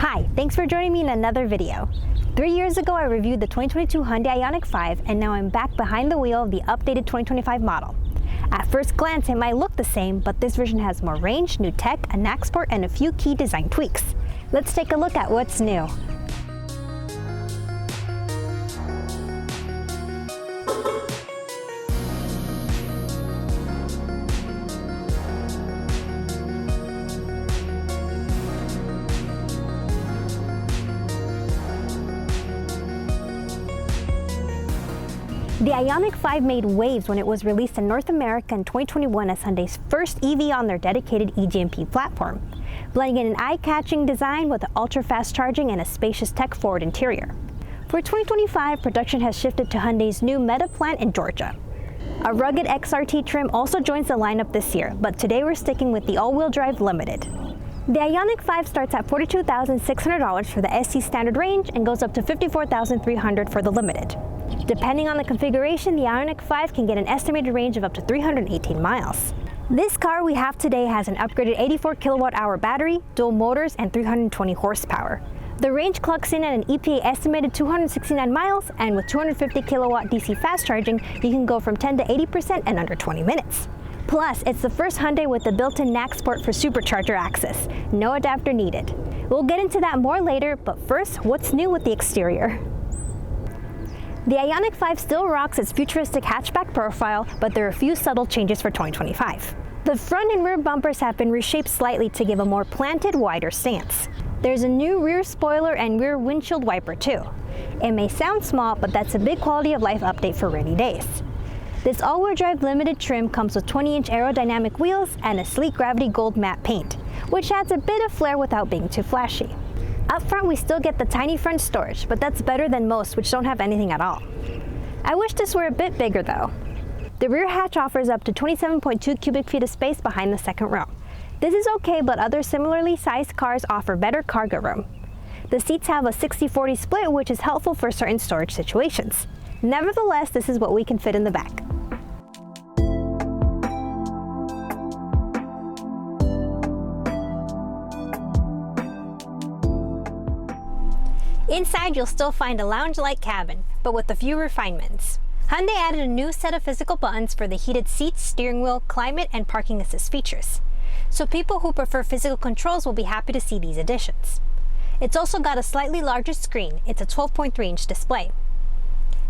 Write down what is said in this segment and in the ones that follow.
Hi, thanks for joining me in another video. 3 years ago, I reviewed the 2022 Hyundai Ioniq 5, and now I'm back behind the wheel of the updated 2025 model. At first glance, it might look the same, but this version has more range, new tech, a NACS port, and a few key design tweaks. Let's take a look at what's new. The Ioniq 5 made waves when it was released in North America in 2021 as Hyundai's first EV on their dedicated eGMP platform, blending in an eye-catching design with ultra-fast charging and a spacious tech-forward interior. For 2025, production has shifted to Hyundai's new Meta plant in Georgia. A rugged XRT trim also joins the lineup this year, but today we're sticking with the all-wheel drive Limited. The Ioniq 5 starts at $42,600 for the SC standard range and goes up to $54,300 for the Limited. Depending on the configuration, the Ioniq 5 can get an estimated range of up to 318 miles. This car we have today has an upgraded 84 kilowatt-hour battery, dual motors, and 320 horsepower. The range clocks in at an EPA estimated 269 miles, and with 250 kilowatt DC fast charging, you can go from 10 to 80% in under 20 minutes. Plus, it's the first Hyundai with the built-in NACS port for Supercharger access. No adapter needed. We'll get into that more later, but first, what's new with the exterior? The Ioniq 5 still rocks its futuristic hatchback profile, but there are a few subtle changes for 2025. The front and rear bumpers have been reshaped slightly to give a more planted, wider stance. There's a new rear spoiler and rear windshield wiper too. It may sound small, but that's a big quality of life update for rainy days. This all-wheel drive Limited trim comes with 20-inch aerodynamic wheels and a sleek gravity gold matte paint, which adds a bit of flair without being too flashy. Up front, we still get the tiny front storage, but that's better than most, which don't have anything at all. I wish this were a bit bigger though. The rear hatch offers up to 27.2 cubic feet of space behind the second row. This is okay, but other similarly sized cars offer better cargo room. The seats have a 60-40 split, which is helpful for certain storage situations. Nevertheless, this is what we can fit in the back. Inside, you'll still find a lounge-like cabin, but with a few refinements. Hyundai added a new set of physical buttons for the heated seats, steering wheel, climate, and parking assist features. So people who prefer physical controls will be happy to see these additions. It's also got a slightly larger screen. It's a 12.3-inch display.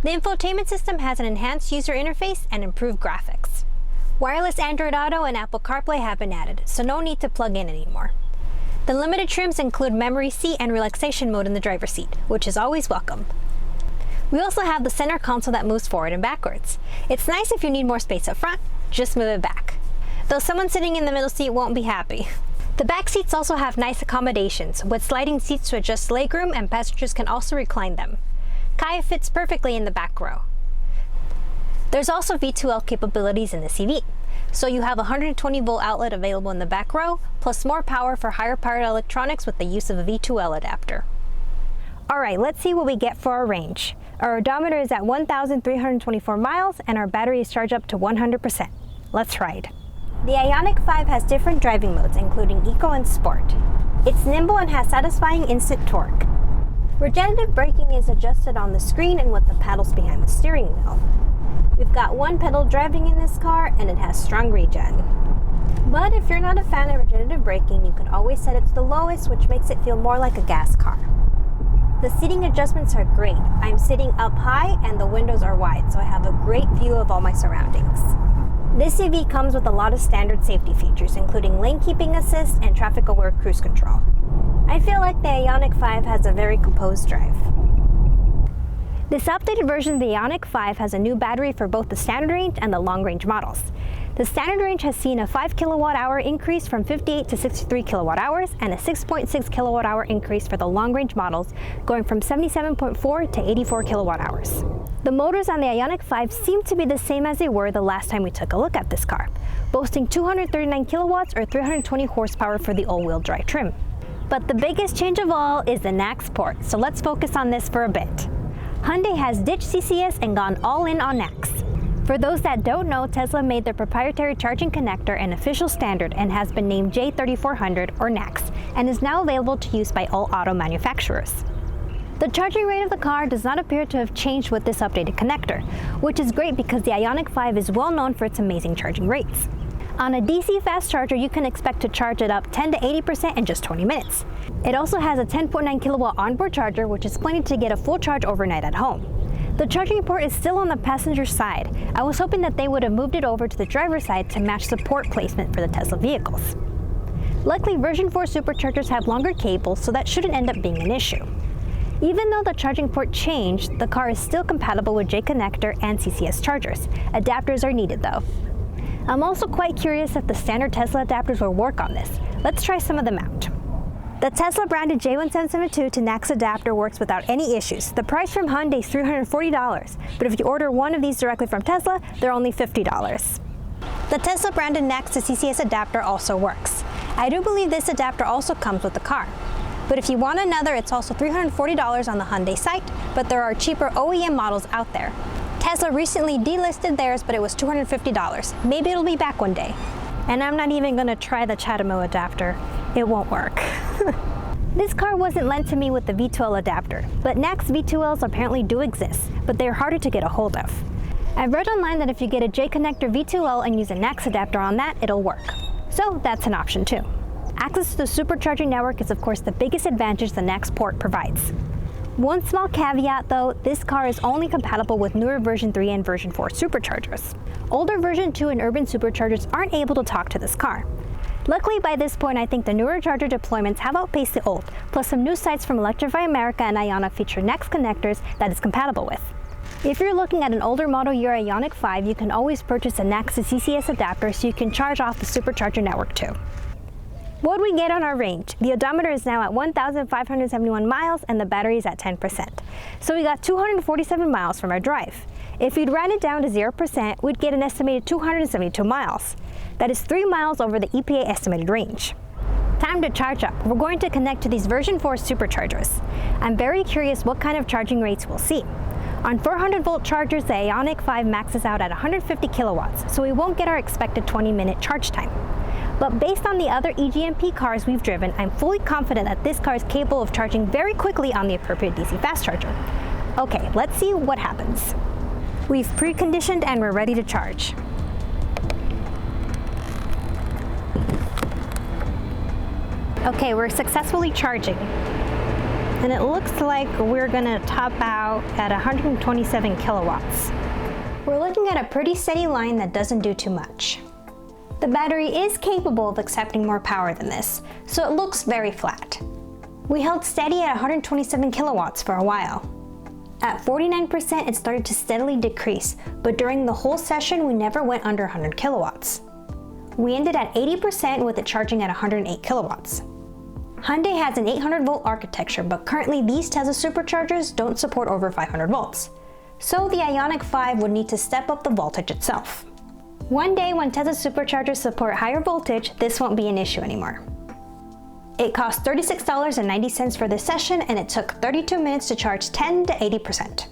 The infotainment system has an enhanced user interface and improved graphics. Wireless Android Auto and Apple CarPlay have been added, so no need to plug in anymore. The Limited trims include memory seat and relaxation mode in the driver's seat, which is always welcome. We also have the center console that moves forward and backwards. It's nice if you need more space up front, just move it back. Though someone sitting in the middle seat won't be happy. The back seats also have nice accommodations, with sliding seats to adjust legroom, and passengers can also recline them. Kaya fits perfectly in the back row. There's also V2L capabilities in the EV. So you have a 120-volt outlet available in the back row, plus more power for higher powered electronics with the use of a V2L adapter. Alright, let's see what we get for our range. Our odometer is at 1,324 miles and our battery is charged up to 100%. Let's ride. The Ioniq 5 has different driving modes, including Eco and Sport. It's nimble and has satisfying instant torque. Regenerative braking is adjusted on the screen and with the paddles behind the steering wheel. We've got one pedal driving in this car, and it has strong regen. But if you're not a fan of regenerative braking, you can always set it to the lowest, which makes it feel more like a gas car. The seating adjustments are great. I'm sitting up high and the windows are wide, so I have a great view of all my surroundings. This EV comes with a lot of standard safety features, including lane keeping assist and traffic-aware cruise control. I feel like the Ioniq 5 has a very composed drive. This updated version of the Ioniq 5 has a new battery for both the standard range and the long-range models. The standard range has seen a 5 kilowatt-hour increase from 58 to 63 kilowatt-hours and a 6.6 kilowatt-hour increase for the long-range models, going from 77.4 to 84 kilowatt-hours. The motors on the Ioniq 5 seem to be the same as they were the last time we took a look at this car, boasting 239 kilowatts or 320 horsepower for the all-wheel drive trim. But the biggest change of all is the NACS port, so let's focus on this for a bit. Hyundai has ditched CCS and gone all in on NACS. For those that don't know, Tesla made their proprietary charging connector an official standard and has been named J3400 or NACS, and is now available to use by all auto manufacturers. The charging rate of the car does not appear to have changed with this updated connector, which is great because the Ioniq 5 is well known for its amazing charging rates. On a DC fast charger, you can expect to charge it up 10 to 80% in just 20 minutes. It also has a 10.9 kilowatt onboard charger, which is plenty to get a full charge overnight at home. The charging port is still on the passenger side. I was hoping that they would have moved it over to the driver's side to match the port placement for the Tesla vehicles. Luckily, version 4 Superchargers have longer cables, so that shouldn't end up being an issue. Even though the charging port changed, the car is still compatible with J-connector and CCS chargers. Adapters are needed though. I'm also quite curious if the standard Tesla adapters will work on this. Let's try some of them out. The Tesla branded J1772 to NACS adapter works without any issues. The price from Hyundai is $340, but if you order one of these directly from Tesla, they're only $50. The Tesla branded NACS to CCS adapter also works. I do believe this adapter also comes with the car. But if you want another, it's also $340 on the Hyundai site, but there are cheaper OEM models out there. Tesla recently delisted theirs, but it was $250. Maybe it'll be back one day. And I'm not even gonna try the CHAdeMO adapter. It won't work. This car wasn't lent to me with the V2L adapter, but NACS V2Ls apparently do exist, but they're harder to get a hold of. I've read online that if you get a J-connector V2L and use a NACS adapter on that, it'll work. So that's an option too. Access to the supercharging network is of course the biggest advantage the NACS port provides. One small caveat though, this car is only compatible with newer version 3 and version 4 superchargers. Older version 2 and urban superchargers aren't able to talk to this car. Luckily by this point I think the newer charger deployments have outpaced the old, plus some new sites from Electrify America and Ioniq feature NACS connectors that it's compatible with. If you're looking at an older model year Ioniq 5, you can always purchase a NACS to CCS adapter so you can charge off the supercharger network too. What we get on our range? The odometer is now at 1,571 miles and the battery is at 10%. So we got 247 miles from our drive. If we'd ran it down to 0%, we'd get an estimated 272 miles. That is 3 miles over the EPA estimated range. Time to charge up. We're going to connect to these version 4 superchargers. I'm very curious what kind of charging rates we'll see. On 400-volt chargers, the Ioniq 5 maxes out at 150 kilowatts, so we won't get our expected 20-minute charge time. But based on the other EGMP cars we've driven, I'm fully confident that this car is capable of charging very quickly on the appropriate DC fast charger. Okay, let's see what happens. We've preconditioned and we're ready to charge. Okay, we're successfully charging. And it looks like we're gonna top out at 127 kilowatts. We're looking at a pretty steady line that doesn't do too much. The battery is capable of accepting more power than this, so it looks very flat. We held steady at 127 kilowatts for a while. At 49%, it started to steadily decrease, but during the whole session, we never went under 100 kilowatts. We ended at 80% with it charging at 108 kilowatts. Hyundai has an 800-volt architecture, but currently these Tesla Superchargers don't support over 500 volts. So the Ioniq 5 would need to step up the voltage itself. One day when Tesla Superchargers support higher voltage, this won't be an issue anymore. It cost $36.90 for this session, and it took 32 minutes to charge 10 to 80%.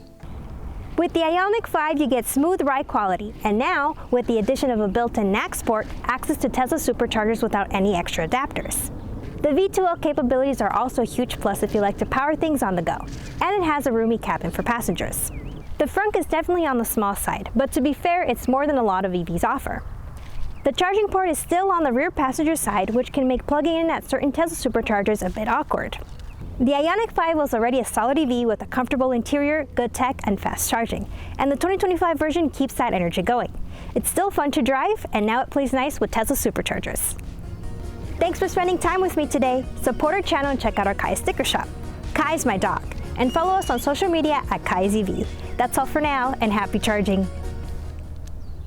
With the Ioniq 5, you get smooth ride quality, and now, with the addition of a built-in NACS port, access to Tesla Superchargers without any extra adapters. The V2L capabilities are also a huge plus if you like to power things on the go, and it has a roomy cabin for passengers. The front is definitely on the small side, but to be fair, it's more than a lot of EVs offer. The charging port is still on the rear passenger side, which can make plugging in at certain Tesla Superchargers a bit awkward. The Ioniq 5 was already a solid EV with a comfortable interior, good tech, and fast charging, and the 2025 version keeps that energy going. It's still fun to drive, and now it plays nice with Tesla Superchargers. Thanks for spending time with me today. Support our channel and check out our Kai sticker shop. Kai is my dog. And follow us on social media at CallasEV. That's all for now, and happy charging.